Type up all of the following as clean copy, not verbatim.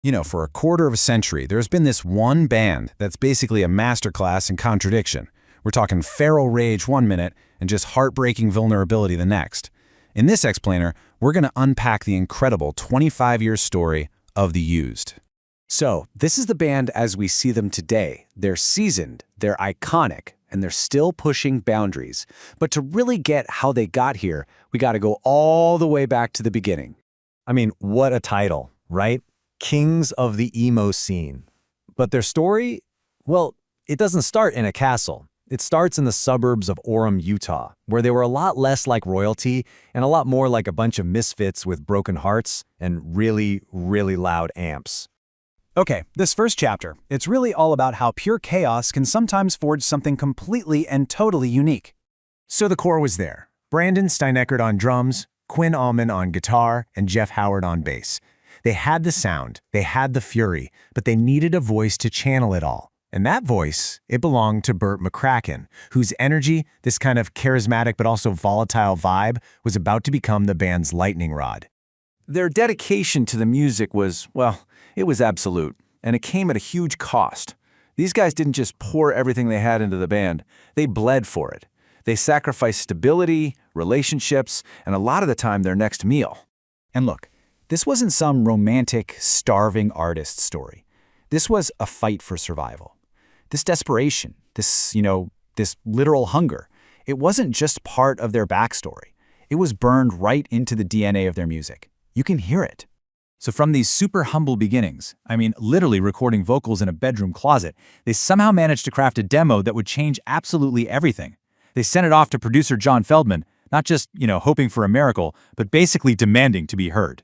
For a quarter of a century, there's been this one band that's basically a masterclass in contradiction. We're talking feral rage one minute and just heartbreaking vulnerability the next. In this explainer, we're going to unpack the incredible 25-year story of The Used. So, this is the band as we see them today. They're seasoned, they're iconic, and they're still pushing boundaries. But to really get how they got here, we got to go all the way back to the beginning. I mean, what a title, right? Kings of the emo scene. But their story, well, it doesn't start in a castle. It starts in the suburbs of Orem, Utah, where they were a lot less like royalty and a lot more like a bunch of misfits with broken hearts and really, really loud amps. Okay, this first chapter, it's really all about how pure chaos can sometimes forge something completely and totally unique. So the core was there. Brandon Steineckert on drums, Quinn Allman on guitar, and Jepha Howard on bass. They had the sound, they had the fury, but they needed a voice to channel it all. And that voice, it belonged to Bert McCracken, whose energy, this kind of charismatic but also volatile vibe, was about to become the band's lightning rod. Their dedication to the music was, well, it was absolute, and it came at a huge cost. These guys didn't just pour everything they had into the band, they bled for it. They sacrificed stability, relationships, and a lot of the time their next meal. And look, this wasn't some romantic, starving artist story. This was a fight for survival. This desperation, this literal hunger, it wasn't just part of their backstory. It was burned right into the DNA of their music. You can hear it. So from these super humble beginnings, literally recording vocals in a bedroom closet, they somehow managed to craft a demo that would change absolutely everything. They sent it off to producer John Feldman, not just, hoping for a miracle, but basically demanding to be heard.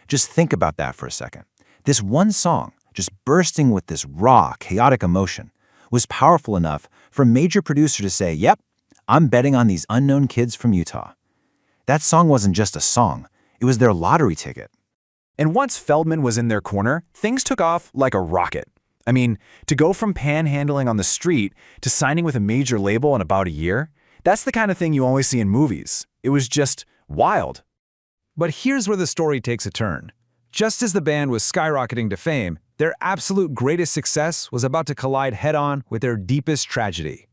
Just think about that for a second. This one song, just bursting with this raw, chaotic emotion, was powerful enough for a major producer to say, yep, I'm betting on these unknown kids from Utah. That song wasn't just a song, it was their lottery ticket. And once Feldman was in their corner, things took off like a rocket. To go from panhandling on the street to signing with a major label in about a year, that's the kind of thing you always see in movies. It was just wild. But here's where the story takes a turn. Just as the band was skyrocketing to fame, their absolute greatest success was about to collide head-on with their deepest tragedy.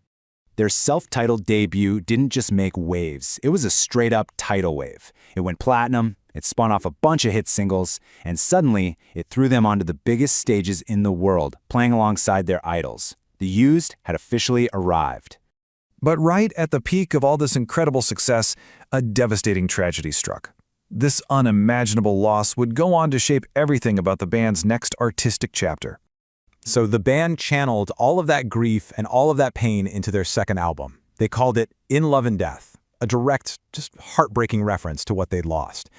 Their self-titled debut didn't just make waves, it was a straight-up tidal wave. It went platinum, it spun off a bunch of hit singles, and suddenly it threw them onto the biggest stages in the world, playing alongside their idols. The Used had officially arrived. But right at the peak of all this incredible success, a devastating tragedy struck. This unimaginable loss would go on to shape everything about the band's next artistic chapter. So the band channeled all of that grief and all of that pain into their second album. They called it In Love and Death, a direct, just heartbreaking reference to what they'd lost.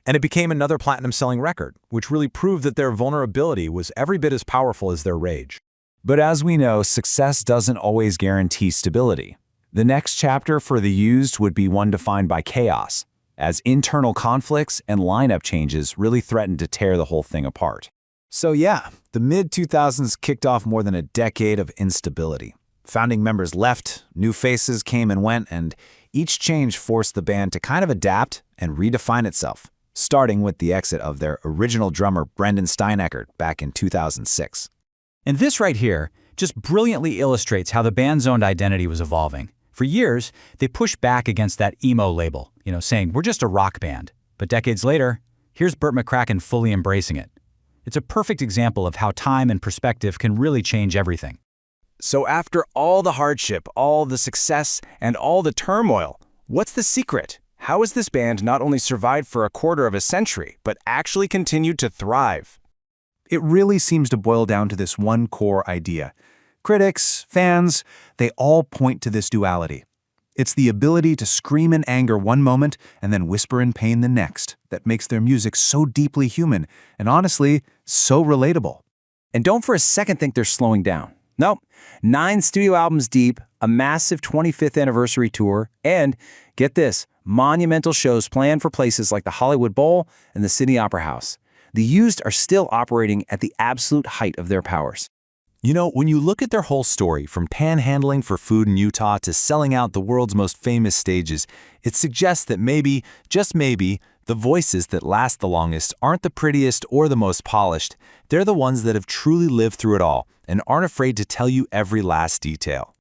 And it became another platinum-selling record, which really proved that their vulnerability was every bit as powerful as their rage. But as we know, success doesn't always guarantee stability. The next chapter for The Used would be one defined by chaos, as internal conflicts and lineup changes really threatened to tear the whole thing apart. So yeah, the mid-2000s kicked off more than a decade of instability. Founding members left, new faces came and went, and each change forced the band to kind of adapt and redefine itself, starting with the exit of their original drummer Brandon Steineckert back in 2006. And this right here just brilliantly illustrates how the band's own identity was evolving. For years, they pushed back against that emo label, saying, we're just a rock band. But decades later, here's Bert McCracken fully embracing it. It's a perfect example of how time and perspective can really change everything. So after all the hardship, all the success, and all the turmoil, what's the secret? How has this band not only survived for a quarter of a century, but actually continued to thrive? It really seems to boil down to this one core idea. Critics, fans, they all point to this duality. It's the ability to scream in anger one moment and then whisper in pain the next that makes their music so deeply human and honestly, so relatable. And don't for a second think they're slowing down. Nope. 9 studio albums deep, a massive 25th anniversary tour, and, get this, monumental shows planned for places like the Hollywood Bowl and the Sydney Opera House. The Used are still operating at the absolute height of their powers. When you look at their whole story, from panhandling for food in Utah to selling out the world's most famous stages, it suggests that maybe, just maybe, The voices that last the longest aren't the prettiest or the most polished. They're the ones that have truly lived through it all and aren't afraid to tell you every last detail.